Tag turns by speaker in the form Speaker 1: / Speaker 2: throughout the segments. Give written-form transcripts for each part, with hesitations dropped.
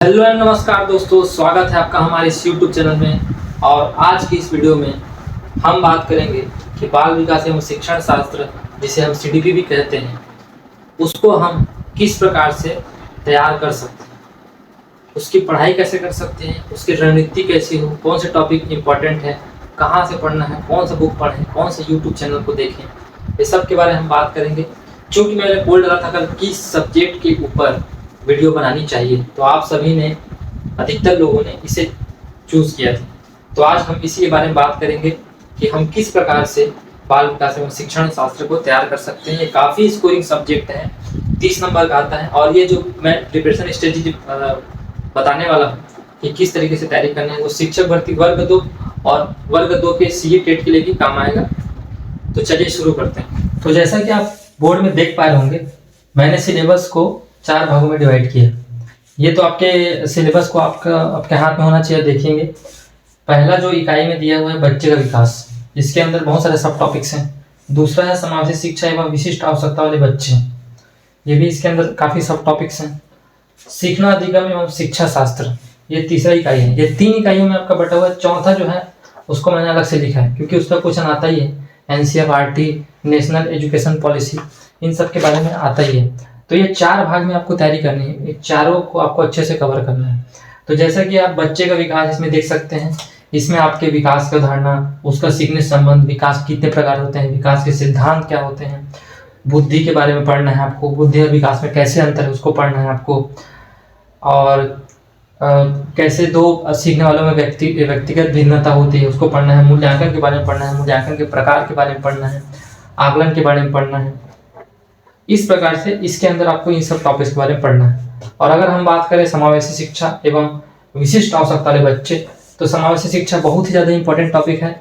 Speaker 1: Hello and नमस्कार दोस्तों, स्वागत है आपका हमारे इस YouTube चैनल में। और आज की इस वीडियो में हम बात करेंगे कि बाल विकास एवं शिक्षण शास्त्र, जिसे हम CDP भी कहते हैं, उसको हम किस प्रकार से तैयार कर सकते हैं, उसकी पढ़ाई कैसे कर सकते हैं, उसकी रणनीति कैसी हो, कौन से टॉपिक इम्पोर्टेंट है, कहाँ से पढ़ना है, कौन सा बुक पढ़ें, कौन से YouTube चैनल को देखें, ये सब के बारे में हम बात करेंगे। चूँकि मैंने बोल डाला था कल किस सब्जेक्ट के ऊपर वीडियो बनानी चाहिए, तो आप सभी ने, अधिकतर लोगों ने इसे चूज़ किया था। तो आज हम इसी के बारे में बात करेंगे कि हम किस प्रकार से बाल विकास एवं शिक्षण शास्त्र को तैयार कर सकते हैं। ये काफ़ी स्कोरिंग सब्जेक्ट है, 30 नंबर का आता है। और ये जो मैं प्रिपरेशन स्ट्रेटेजी बताने वाला हूँ कि किस तरीके से तैयारी करनी है, वो शिक्षक भर्ती वर्ग 2 और वर्ग 2 के CA टेट के लिए भी काम आएगा। तो चलिए शुरू करते हैं। तो जैसा कि आप बोर्ड में देख पा रहे होंगे, मैंने सिलेबस को 4 भागों में डिवाइड किया। ये तो आपके सिलेबस को आपके हाथ में होना चाहिए, देखेंगे। पहला जो इकाई में दिया हुआ है बच्चे का विकास, इसके अंदर बहुत सारे सब टॉपिक्स हैं। दूसरा है समावेशी शिक्षा एवं विशिष्ट आवश्यकता वाले बच्चे, ये भी इसके अंदर काफ़ी सब टॉपिक्स हैं। सीखना अधिगम एवं शिक्षा शास्त्र, ये तीसरा इकाई है। ये 3 इकाइयों में आपका बटा हुआ है। चौथा जो है उसको मैंने अलग से लिखा है, क्योंकि उसका क्वेश्चन आता ही है। NCERT, नेशनल एजुकेशन पॉलिसी, इन सब के बारे में आता ही है। तो ये 4 भाग में आपको तैयारी करनी है, ये चारों को आपको अच्छे से कवर करना है। तो जैसा कि आप बच्चे का विकास इसमें देख सकते हैं, इसमें आपके विकास का धारणा, उसका सीखने संबंध, विकास कितने प्रकार होते हैं, विकास के सिद्धांत क्या होते हैं, बुद्धि के बारे में पढ़ना है आपको, बुद्धि और विकास में कैसे अंतर है उसको पढ़ना है आपको, और कैसे दो सीखने वालों में व्यक्तिगत भिन्नता होती है उसको पढ़ना है, मूल्यांकन के बारे में पढ़ना है, मूल्यांकन के प्रकार के बारे में पढ़ना है, आकलन के बारे में पढ़ना है। इस प्रकार से इसके अंदर आपको इन सब टॉपिक्स के बारे में पढ़ना है। और अगर हम बात करें समावेशी शिक्षा एवं विशिष्ट आवश्यकता वाले बच्चे, तो समावेशी शिक्षा बहुत ही ज़्यादा इंपॉर्टेंट टॉपिक है।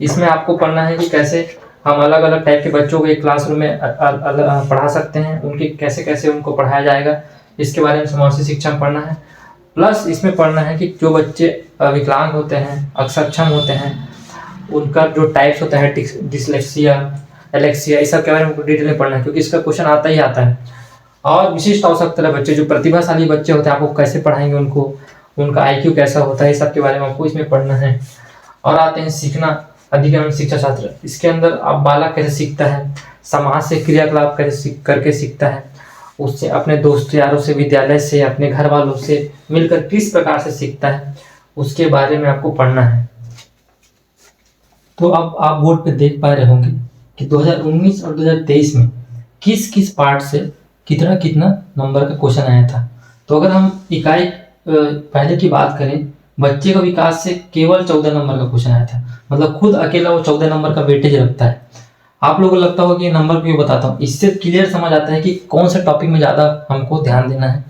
Speaker 1: इसमें आपको पढ़ना है कि कैसे हम अलग अलग टाइप के बच्चों को एक क्लासरूम में पढ़ा सकते हैं, उनके कैसे कैसे उनको पढ़ाया जाएगा, इसके बारे में समावेशी शिक्षा में पढ़ना है। प्लस इसमें पढ़ना है कि जो बच्चे विकलांग होते हैं, अक्षम होते हैं, उनका जो टाइप्स होता है, डिसलेक्सिया, एलेक्सिया, इस सब के बारे में डिटेल में पढ़ना है, क्योंकि इसका क्वेश्चन आता ही आता है। और विशिष्ट आवश्यकता वाले बच्चे, जो प्रतिभाशाली बच्चे होते हैं, आपको कैसे पढ़ाएंगे उनको, उनका IQ कैसा होता है, इस सब के बारे में आपको इसमें पढ़ना है। और आते हैं सीखना अधिगम शिक्षा शास्त्र। इसके अंदर आप बालक कैसे सीखता है, समाज से क्रियाकलाप कैसे करके सीखता है, उससे अपने दोस्त यारों से, विद्यालय से, अपने घर वालों से मिलकर किस प्रकार से सीखता है, उसके बारे में आपको पढ़ना है। तो अब आप बोर्ड पे देख पा रहे होंगे कि 2019 और 2023 में किस किस पार्ट से कितना कितना नंबर का क्वेश्चन आया था। तो अगर हम इकाई पहले की बात करें, बच्चे का विकास से केवल 14 नंबर का क्वेश्चन आया था। मतलब खुद अकेला वो 14 नंबर का वेटेज रखता है। आप लोगों को लगता होगा कि ये नंबर क्यों बताता हूँ, इससे क्लियर समझ आता है कि कौन से टॉपिक में ज़्यादा हमको ध्यान देना है,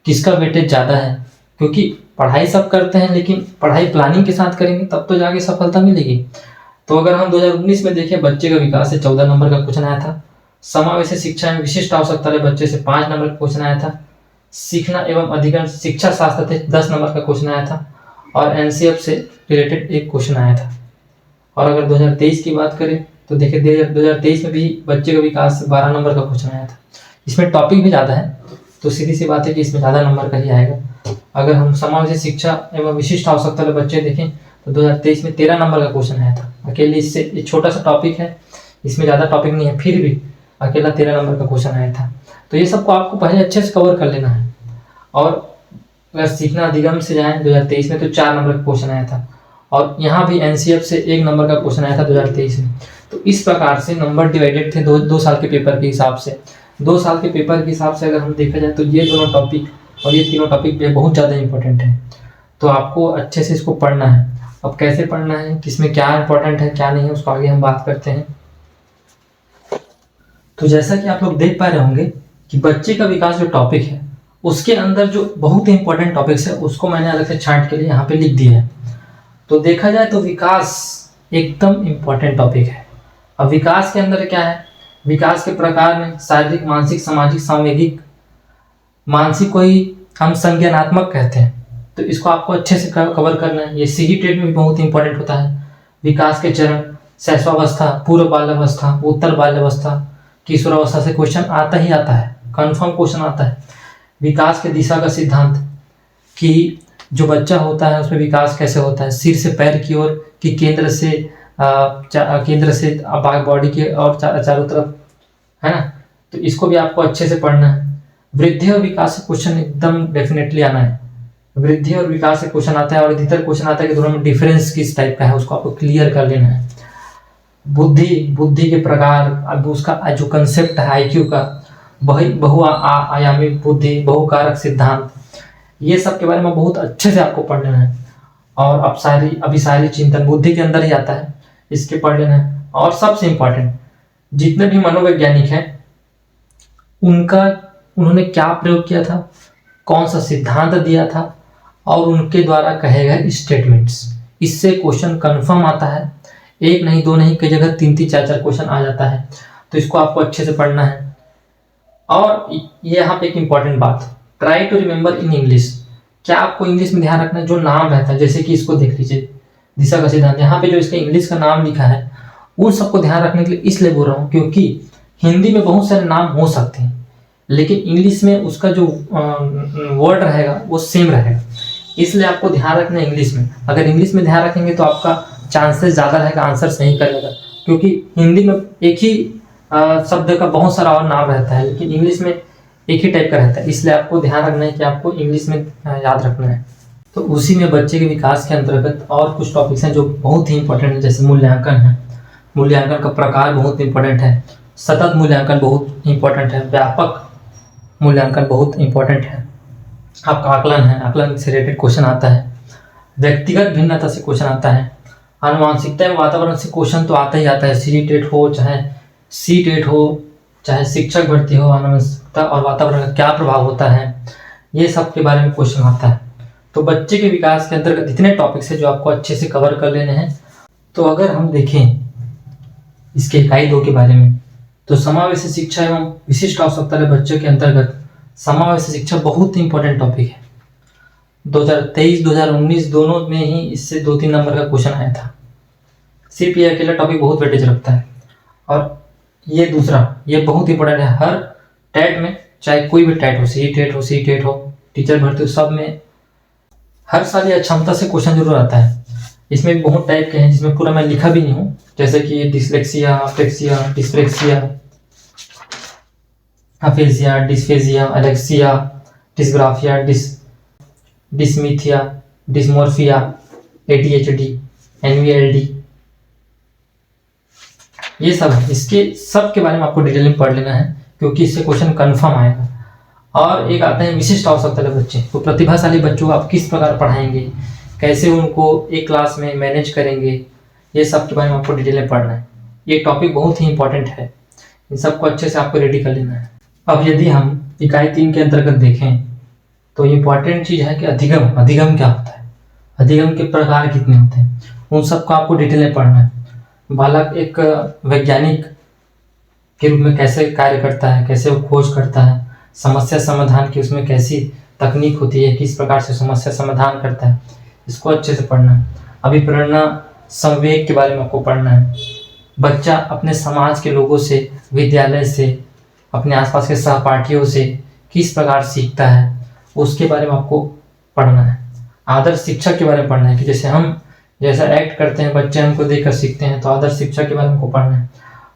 Speaker 1: किसका वेटेज ज़्यादा है। क्योंकि पढ़ाई सब करते हैं, लेकिन पढ़ाई प्लानिंग के साथ करेंगे तब तो जाके सफलता मिलेगी। तो अगर हम 2019 में देखें, बच्चे का विकास से 14 नंबर का क्वेश्चन आया था। समावेशी शिक्षा में विशिष्ट आवश्यकता वाले बच्चे से 5 नंबर का क्वेश्चन आया था। सीखना एवं अधिगम शिक्षा शास्त्र से 10 नंबर का क्वेश्चन आया था। और NCF से रिलेटेड एक क्वेश्चन आया था। और अगर 2023 की बात करें तो देखिए 2023 में भी बच्चे का विकास से 12 नंबर का क्वेश्चन आया था। इसमें टॉपिक भी ज़्यादा है, तो सीधी सी बात है कि इसमें ज़्यादा नंबर का ही आएगा। अगर हम समावेशी शिक्षा एवं विशिष्ट आवश्यकता वाले बच्चे देखें तो 2023 में 13 नंबर का क्वेश्चन आया था। अकेले इससे ये छोटा सा टॉपिक है, इसमें ज़्यादा टॉपिक नहीं है, फिर भी अकेला 13 नंबर का क्वेश्चन आया था। तो ये सबको आपको पहले अच्छे से कवर कर लेना है। और अगर सीखना अधिगम से जाएँ 2023 में, तो 4 नंबर का क्वेश्चन आया था। और यहाँ भी NCF से 1 नंबर का क्वेश्चन आया था 2023 में। तो इस प्रकार से नंबर डिवाइडेड थे दो साल के पेपर के हिसाब से। 2 साल के पेपर के हिसाब से अगर हम देखा जाए तो ये दोनों टॉपिक और ये तीनों टॉपिक भी बहुत ज़्यादा इंपॉर्टेंट है। तो आपको अच्छे से इसको पढ़ना है। अब कैसे पढ़ना है, किसमें क्या इंपॉर्टेंट है क्या नहीं है, उसको आगे हम बात करते हैं। तो जैसा कि आप लोग देख पा रहे होंगे कि बच्चे का विकास जो टॉपिक है, उसके अंदर जो बहुत इंपॉर्टेंट टॉपिक्स है उसको मैंने अलग से छांट के लिए यहाँ पे लिख दिया है। तो देखा जाए तो विकास एकदम इम्पॉर्टेंट टॉपिक है। अब विकास के अंदर क्या है, विकास के प्रकार में शारीरिक, मानसिक, सामाजिक, सांवेगिक, मानसिक को ही हम संज्ञानात्मक कहते हैं। तो इसको आपको अच्छे से कवर करना है। ये CG टेट में भी बहुत इंपॉर्टेंट होता है। विकास के चरण, शैशवावस्था, पूर्व बाल्यावस्था, उत्तर बाल्यावस्था, किशोरावस्था से क्वेश्चन आता ही आता है, कन्फर्म क्वेश्चन आता है। विकास के दिशा का सिद्धांत, कि जो बच्चा होता है उसमें विकास कैसे होता है, सिर से पैर की ओर कि केंद्र से बॉडी के और चारों तरफ, है ना। तो इसको भी आपको अच्छे से पढ़ना है। वृद्धि और विकास से क्वेश्चन एकदम डेफिनेटली आना है। वृद्धि और विकास से क्वेश्चन आता है और अधिकतर क्वेश्चन आता है कि दोनों में डिफरेंस किस टाइप का है, उसको आपको क्लियर कर लेना है। बुद्धि के प्रकार, अब उसका जो कंसेप्ट है आईक्यू का, बहुआयामी बुद्धि, बहुकारक सिद्धांत, ये सब के बारे में बहुत अच्छे से आपको पढ़ लेना है। और अभिसारी चिंतन बुद्धि के अंदर ही आता है, इसके पढ़ लेना है। और सबसे इंपॉर्टेंट, जितने भी मनोवैज्ञानिक हैं उन्होंने क्या प्रयोग किया था, कौन सा सिद्धांत दिया था और उनके द्वारा कहे गए स्टेटमेंट्स, इससे क्वेश्चन कंफर्म आता है। एक नहीं, दो नहीं, कई जगह 3-3, 4-4 क्वेश्चन आ जाता है। तो इसको आपको अच्छे से पढ़ना है। और यहाँ पे एक इंपॉर्टेंट बात, try to remember in English. क्या आपको इंग्लिश में ध्यान रखना है, जो नाम रहता है, जैसे कि इसको देख लीजिए, दिशा का सिद्धांत, यहाँ पे जो इसका इंग्लिश का नाम लिखा है उन सबको ध्यान रखने के लिए इसलिए बोल रहा हूँ क्योंकि हिंदी में बहुत सारे नाम हो सकते हैं लेकिन इंग्लिश में उसका जो वर्ड रहेगा वो सेम रहेगा, इसलिए आपको ध्यान रखना है इंग्लिश में। अगर इंग्लिश में ध्यान रखेंगे तो आपका चांसेस ज़्यादा रहेगा आंसर सही करेगा, क्योंकि हिंदी में एक ही शब्द का बहुत सारा और नाम रहता है लेकिन इंग्लिश में एक ही टाइप का रहता है, इसलिए आपको ध्यान रखना है कि आपको इंग्लिश में याद रखना है। तो उसी में बच्चे के विकास के अंतर्गत और कुछ टॉपिक्स हैं जो बहुत ही इंपॉर्टेंट है, जैसे मूल्यांकन है। मूल्यांकन का प्रकार बहुत इंपॉर्टेंट है, सतत मूल्यांकन बहुत इंपॉर्टेंट है, व्यापक मूल्यांकन बहुत इंपॉर्टेंट है, आपका आकलन है, आकलन से रिलेटेड क्वेश्चन आता है, व्यक्तिगत भिन्नता से क्वेश्चन आता है, आनुवांशिकता एवं वातावरण से क्वेश्चन तो आता ही आता है, सीटेट हो चाहे सीटेट हो चाहे शिक्षक भर्ती हो, आनुवंशिकता और वातावरण का क्या प्रभाव होता है, ये सब के बारे में क्वेश्चन आता है। तो बच्चे के विकास के अंतर्गत इतने टॉपिक्स हैं जो आपको अच्छे से कवर कर लेने हैं। तो अगर हम देखें इसके इकाई 2 के बारे में, तो समावेशी शिक्षा एवं विशिष्ट आवश्यकता वाले बच्चों के अंतर्गत समावेशी शिक्षा बहुत ही इंपॉर्टेंट टॉपिक है। 2023-2019 दोनों में ही इससे 2-3 नंबर का क्वेश्चन आया था। सिर्फ ये अकेला टॉपिक बहुत वेटेज रखता है। और ये दूसरा, ये बहुत इंपॉर्टेंट है, हर टेट में, चाहे कोई भी टेट हो, सी टेट हो, टीचर भर्ती हो, सब में हर साल ये क्षमता से क्वेश्चन जरूर आता है। इसमें भी बहुत टाइप के हैं जिसमें पूरा मैं लिखा भी नहीं हूँ, जैसे कि dyslexia, apraxia, dyspraxia, aphasia, dysphagia, alexia, dysgraphia, dysthymia, dysmorphia, ADHD, NVLD, ये सब है। इसके सब के बारे में आपको डिटेल में पढ़ लेना है क्योंकि इससे क्वेश्चन कंफर्म आएगा। और एक आता है विशिष्ट आवश्यकता वाले बच्चे, तो प्रतिभाशाली बच्चों को आप किस प्रकार पढ़ाएंगे, कैसे उनको एक क्लास में मैनेज करेंगे, ये सब के बारे में आपको डिटेल में पढ़ना है। ये टॉपिक बहुत ही इंपॉर्टेंट है, इन सबको अच्छे से आपको रेडी कर लेना है। अब यदि हम इकाई 3 के अंतर्गत देखें तो इम्पॉर्टेंट चीज़ है कि अधिगम क्या होता है, अधिगम के प्रकार कितने होते हैं, उन सबको आपको डिटेल में पढ़ना है। बालक एक वैज्ञानिक के रूप में कैसे कार्य करता है, कैसे वो खोज करता है, समस्या समाधान की उसमें कैसी तकनीक होती है, किस प्रकार से समस्या समाधान करता है, इसको अच्छे से पढ़ना है। अभिप्रेरणा संवेग के बारे में आपको पढ़ना है। बच्चा अपने समाज के लोगों से, विद्यालय से, अपने आसपास के सहपाठियों से किस प्रकार सीखता है, उसके बारे में आपको पढ़ना है। आदर्श शिक्षक के बारे में पढ़ना है कि जैसे हम जैसा एक्ट करते हैं बच्चे हमको देखकर सीखते हैं, तो आदर्श शिक्षक के बारे में आपको पढ़ना है।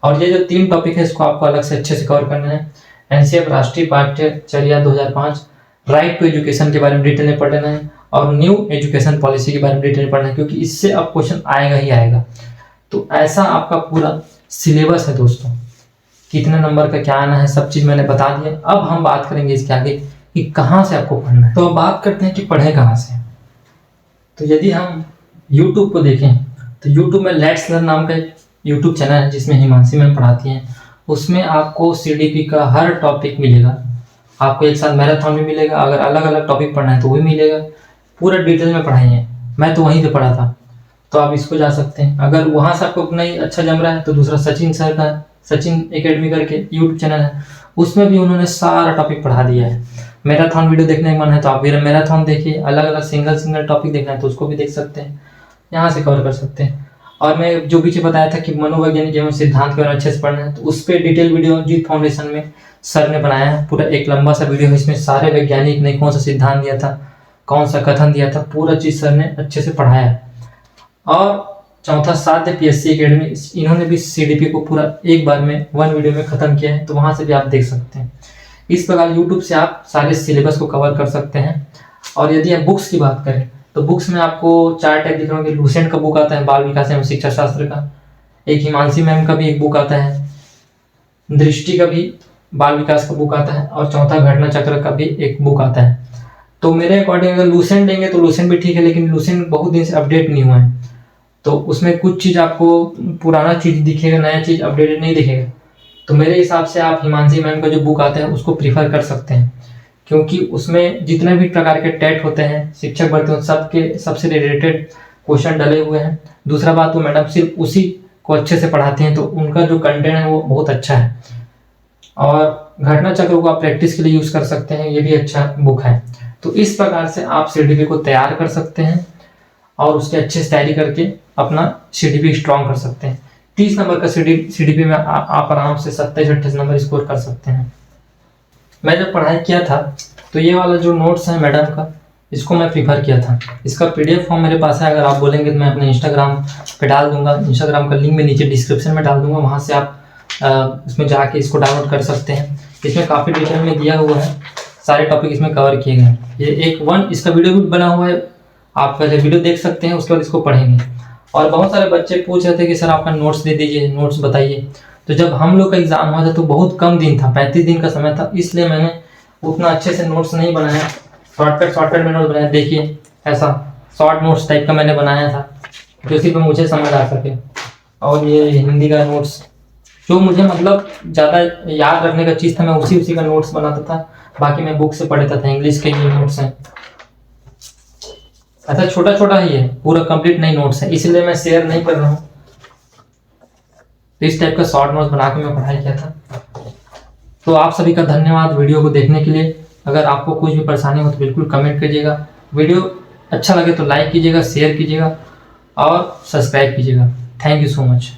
Speaker 1: और ये जो 3 टॉपिक है इसको आपको अलग से अच्छे से कवर करना है। NCF राष्ट्रीय पाठ्यचर्या 2005, राइट टू एजुकेशन के बारे में डिटेल में पढ़ लेना है और न्यू एजुकेशन पॉलिसी के बारे में डिटेल में पढ़ना है क्योंकि इससे अब क्वेश्चन आएगा ही आएगा। तो ऐसा आपका पूरा सिलेबस है दोस्तों, कितने नंबर का क्या आना है सब चीज़ मैंने बता दिया। अब हम बात करेंगे इसके आगे कि कहाँ से आपको पढ़ना है। तो अब बात करते हैं कि पढ़े कहाँ से। तो यदि हम YouTube को देखें तो YouTube में लेट्स लर्न नाम का YouTube चैनल है जिसमें हिमांशी मैम पढ़ाती हैं, उसमें आपको CDP का हर टॉपिक मिलेगा। आपको एक साथ मैराथन भी मिलेगा, अगर अलग अलग टॉपिक पढ़ना है तो भी मिलेगा, पूरा डिटेल में पढ़ाई है। मैं तो वहीं से पढ़ा था, तो आप इसको जा सकते हैं। अगर वहाँ से आपको नहीं अच्छा जम रहा है तो दूसरा सचिन सर का, सचिन एकेडमी करके YouTube चैनल है, उसमें भी उन्होंने सारा टॉपिक पढ़ा दिया है। मैराथन वीडियो देखने का मन है तो आप मेरा मैराथन देखिए, अलग अलग सिंगल टॉपिक देखना है तो उसको भी देख सकते हैं, यहाँ से कवर कर सकते हैं। और मैं जो पीछे बताया था कि मनोवैज्ञानिक एवं सिद्धांत के बारे में अच्छे से पढ़ना है, तो उस पर डिटेल वीडियो जीत फाउंडेशन में सर ने बनाया है, पूरा एक लंबा सा वीडियो है, इसमें सारे वैज्ञानिक ने कौन सा सिद्धांत दिया था कौन सा कथन दिया था, पूरा चीज़ सर ने अच्छे से पढ़ाया। और चौथा साध्य PSC एकेडमी, इन्होंने भी CDP को पूरा एक बार में 1 वीडियो में ख़त्म किया है, तो वहाँ से भी आप देख सकते हैं। इस प्रकार YouTube से आप सारे सिलेबस को कवर कर सकते हैं। और यदि आप बुक्स की बात करें तो बुक्स में आपको 4 टाइप दिख रहे होंगे। लूसेंट का बुक आता है बाल विकास एवं शिक्षा शास्त्र का, एक हिमांशी मैम का भी एक बुक आता है, दृष्टि का भी बाल विकास का बुक आता है, और चौथा घटना चक्र का भी एक बुक आता है। तो मेरे अकॉर्डिंग अगर लूसेंट लेंगे तो लूसेंट भी ठीक है, लेकिन लूसेंट बहुत दिन से अपडेट नहीं हुआ है, तो उसमें कुछ चीज़ आपको पुराना चीज़ दिखेगा, नया चीज़ अपडेटेड नहीं दिखेगा। तो मेरे हिसाब से आप हिमांशी मैम का जो बुक आता है उसको प्रीफर कर सकते हैं, क्योंकि उसमें जितने भी प्रकार के टेट होते हैं, शिक्षक भर्ती सबके सबसे रिलेटेड क्वेश्चन डले हुए हैं। दूसरा बात, वो मैडम सिर्फ उसी को अच्छे से पढ़ाते हैं, तो उनका जो कंटेंट है वो बहुत अच्छा है। और घटना चक्र को आप प्रैक्टिस के लिए यूज़ कर सकते हैं, ये भी अच्छा बुक है। तो इस प्रकार से आप CDP को तैयार कर सकते हैं और उसके अच्छे से तैयारी करके अपना CDP स्ट्रॉन्ग कर सकते हैं। 30 नंबर का CDP में आप आराम से 27-28 नंबर स्कोर कर सकते हैं। मैं जब पढ़ाई किया था तो ये वाला जो नोट्स है मैडम का, इसको मैं प्रीफर किया था। इसका PDF फॉर्म मेरे पास है, अगर आप बोलेंगे तो मैं अपने इंस्टाग्राम पे डाल दूंगा। इंस्टाग्राम का लिंक मैं नीचे डिस्क्रिप्शन में डाल दूंगा, वहाँ से आप इसमें जाके इसको डाउनलोड कर सकते हैं। इसमें काफ़ी डिटेल में दिया हुआ है, सारे टॉपिक इसमें कवर किए गए हैं। ये इसका वीडियो भी बना हुआ है, आप पहले वीडियो देख सकते हैं, उसके बाद इसको पढ़ेंगे। और बहुत सारे बच्चे पूछ रहे थे कि सर आपका नोट्स दे दीजिए, नोट्स बताइए। तो जब हम लोग का एग्जाम हुआ था तो बहुत कम दिन था, 35 दिन का समय था, इसलिए मैंने उतना अच्छे से नोट्स नहीं बनाया, शॉर्टकट में नोट्स बनाया। देखिए ऐसा शॉर्ट नोट्स टाइप का मैंने बनाया था, जो सिर्फ मुझे समझ आ सके। और ये हिंदी का नोट्स, जो मुझे मतलब ज़्यादा याद रखने का चीज़ था, मैं उसी का नोट्स बनाता था। बाकी मैं बुक से पढ़ता था, इंग्लिश के ये नोट्स हैं। ऐसा छोटा छोटा ही है, पूरा कंप्लीट नहीं नोट्स है, इसलिए मैं शेयर नहीं कर रहा हूँ। तो इस टाइप का शॉर्ट नोट्स बना के मैं पढ़ाई किया था। तो आप सभी का धन्यवाद वीडियो को देखने के लिए। अगर आपको कुछ भी परेशानी हो तो बिल्कुल कमेंट कीजिएगा। वीडियो अच्छा लगे तो लाइक कीजिएगा, शेयर कीजिएगा और सब्सक्राइब कीजिएगा। Thank you so much.